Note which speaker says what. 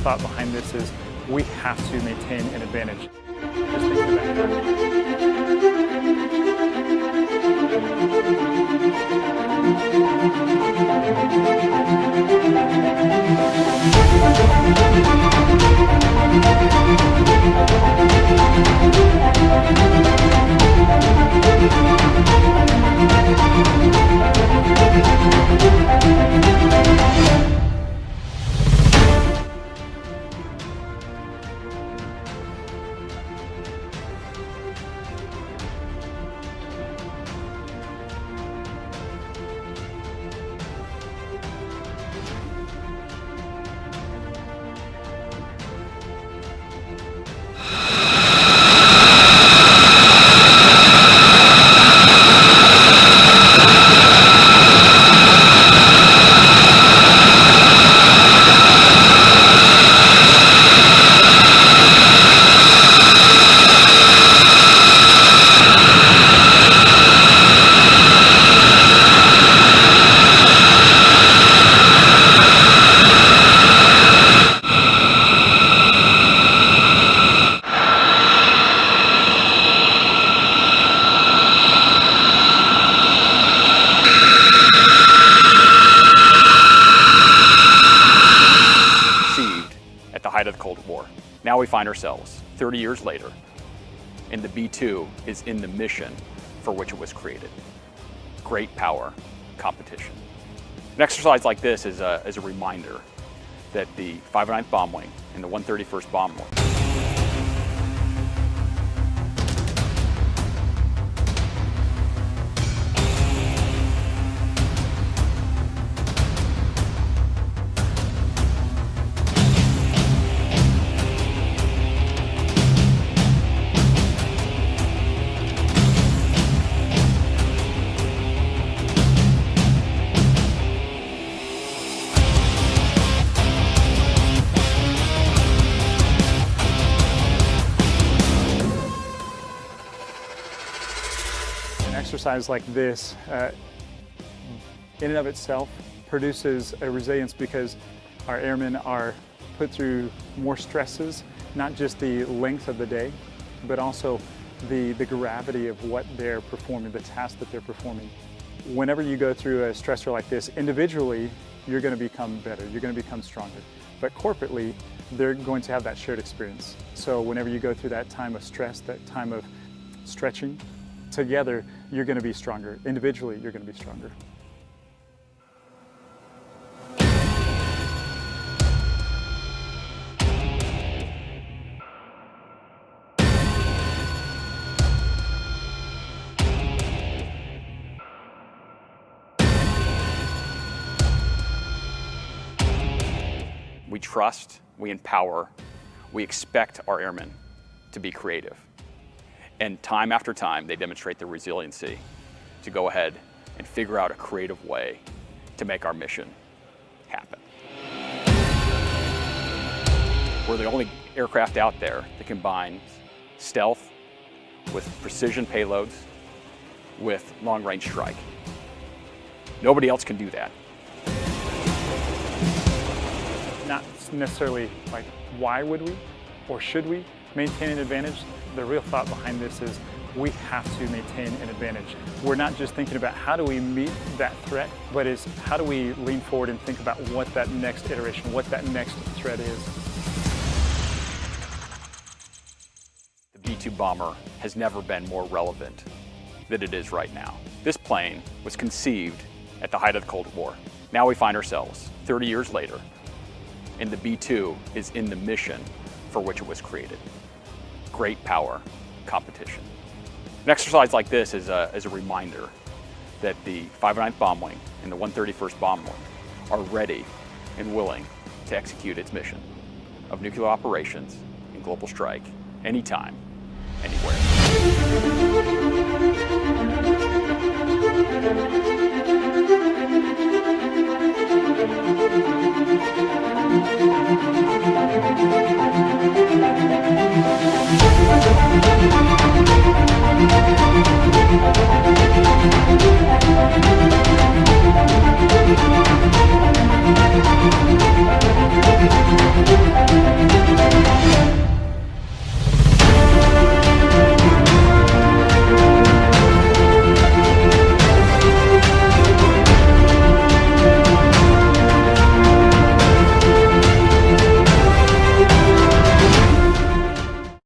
Speaker 1: thought behind this is we have to maintain an advantage. Just think
Speaker 2: at the height of the Cold War. Now we find ourselves 30 years later, and the B-2 is in the mission for which it was created. Great power, competition. An exercise like this is a reminder that the 509th Bomb Wing and the 131st Bomb Wing
Speaker 1: an exercise like this, in and of itself, produces a resilience because our airmen are put through more stresses, not just the length of the day, but also the gravity of what they're performing, the task that they're performing. Whenever you go through a stressor like this, individually, you're going to become better, you're going to become stronger. But corporately, they're going to have that shared experience. So whenever you go through that time of stress, that time of stretching, together, you're going to be stronger. Individually, you're going to be stronger.
Speaker 2: we trust, we empower, we expect our airmen to be creative. And time after time, they demonstrate their resiliency to go ahead and figure out a creative way to make our mission happen. We're the only aircraft out there that combines stealth with precision payloads with long-range strike. Nobody else can do that.
Speaker 1: Not necessarily like, why would we or should we maintain an advantage? The real thought behind this is we have to maintain an advantage. We're not just thinking about how do we meet that threat, but it's how do we lean forward and think about what that next iteration, what that next threat is.
Speaker 2: The B-2 bomber has never been more relevant than it is right now. This plane was conceived at the height of the Cold War. Now we find ourselves 30 years later, and the B-2 is in the mission for which it was created. Great power, competition. An exercise like this is a reminder that the 509th Bomb Wing and the 131st Bomb Wing are ready and willing to execute its mission of nuclear operations and global strike anytime, anywhere.